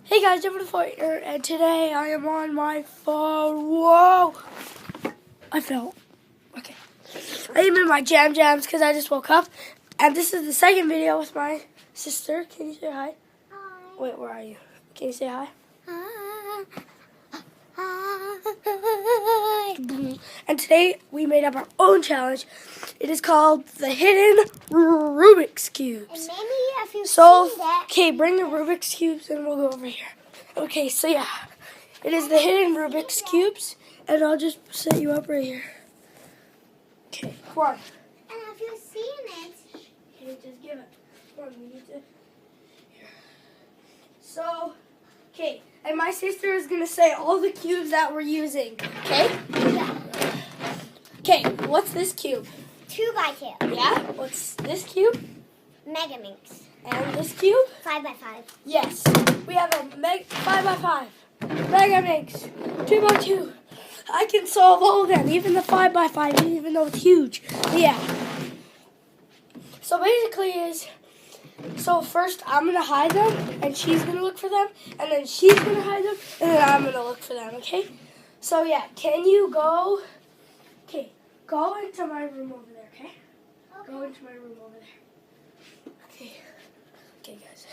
Hey guys, I'm here, and today I am on my phone. Whoa! I fell. Okay. I am in my jams because I just woke up. And this is the second video with my sister. Can you say hi? Hi. Wait, where are you? Can you say hi? Hi. And today we made up our own challenge. It is called the Hidden Rubik's Cubes. And maybe if you've So, seen that. okay, bring the Rubik's Cubes and we'll go over here. Okay, so yeah, it is the Hidden Rubik's Cubes, and I'll just set you up right here. Okay, come on. And if you've seen it. Okay, just give it. Come on, we need to. Here. So, okay, and my sister is going to say all the cubes that we're using, okay? Yeah. Okay, what's this cube? 2x2. Yeah, what's this cube? Mega Minx. And this cube? 5x5. Yes, we have a 5x5, Mega Mix, 2x2. I can solve all of them, even the 5x5, even though it's huge. Yeah. So basically so first I'm going to hide them, and she's going to look for them, and then she's going to hide them, and then I'm going to look for them, okay? So yeah, can you go into my room over there, okay? Go into my room over there. Okay, guys.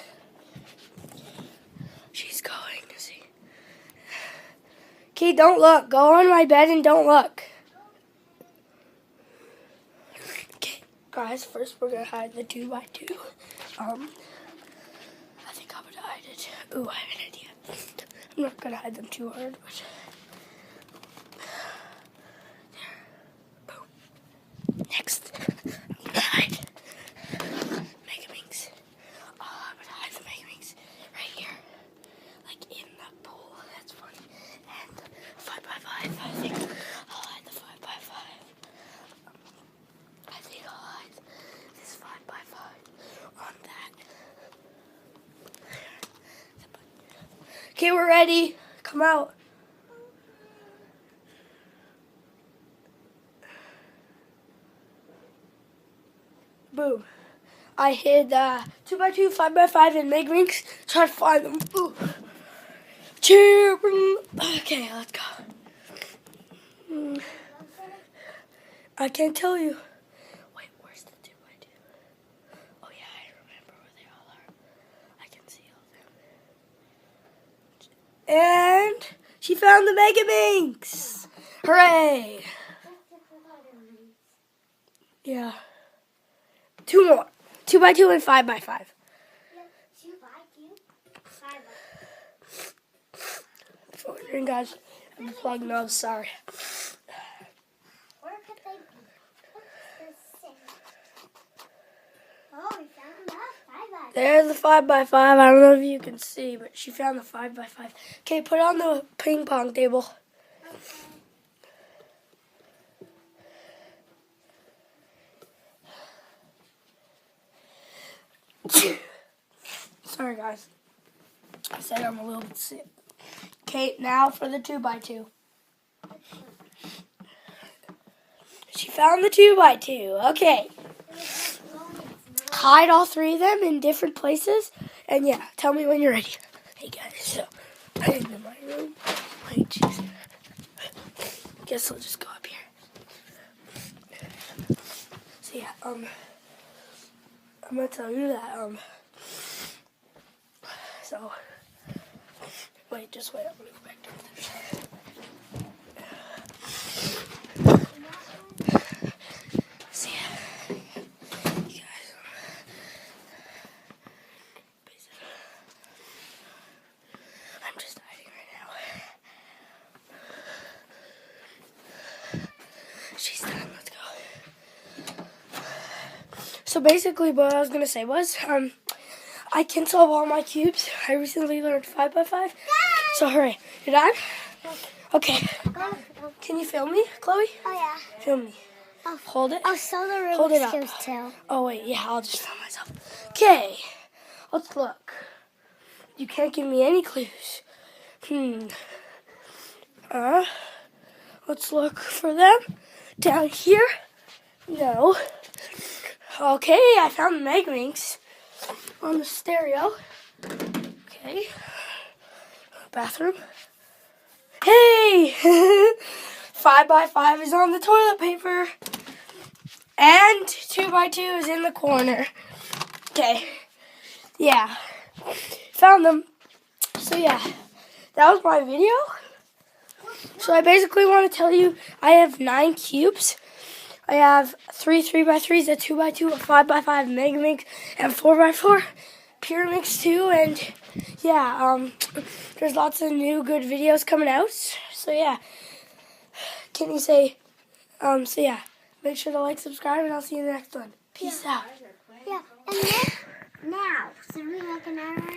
She's going. See. Okay, don't look. Go on my bed and don't look. Okay, guys. First, we're gonna hide the 2x2. I think I'm gonna hide it. Ooh, I have an idea. I'm not gonna hide them too hard, but there. Boom. Next, I'm gonna hide Mega Minx. I'm gonna hide the Mega Minx right here, like in the pool. That's funny. And 5x5. I think I'll hide the 5x5. I think I'll hide this 5x5 on that. Okay, we're ready. Come out. Boom. I hid 2x2, 5x5, and Meg Minx. Try to find them. Ooh. Cheer. Okay, let's go. I can't tell you. Wait, where's the 2x2? Oh yeah, I remember where they all are. I can see all of them. And she found the Mega Minx. Hooray! Yeah. Two more. 2x2 and 5x5. 2x2. 5x5. And guys, I'm plugging those. Sorry. Where could they be? What's the same? Oh, we found that 5x5. There's the 5x5. I don't know if you can see, but she found the 5x5. Okay, put it on the ping pong table. Sorry, guys. I said I'm a little bit sick. Okay, now for the 2x2. She found the 2x2. Okay. Hide all three of them in different places. And yeah, tell me when you're ready. Hey guys, so I'm in my room. Wait, jeez. Guess I'll just go up here. So yeah, I'm gonna tell you that, so, wait, just wait, I'm gonna go back downstairs. See ya. You guys, I'm just hiding right now. She's done, let's go. So basically what I was gonna say was, I can solve all my cubes. I recently learned 5x5. So hurry. You're done? Okay. Can you film me, Chloe? Oh, yeah. Film me. Hold it. I'll sell the Hold it Rubik's up. Cubes too. Oh, wait. Yeah, I'll just film myself. Okay. Let's look. You can't give me any clues. Let's look for them. Down here? No. Okay, I found the Mega Minx on the stereo. Okay. bathroom. Hey! 5x5 is on the toilet paper. And 2x2 is in the corner. Okay. Yeah. Found them. So yeah. That was my video. So I basically want to tell you I have 9 cubes. I have 3 3x3s, a 2x2, a 5x5 Mega Mix, and 4x4 Pure Mix 2. And yeah, there's lots of new good videos coming out. So yeah. Can you say, so yeah. Make sure to like, subscribe, and I'll see you in the next one. Peace out. Yeah, and then, now, so we make an hour.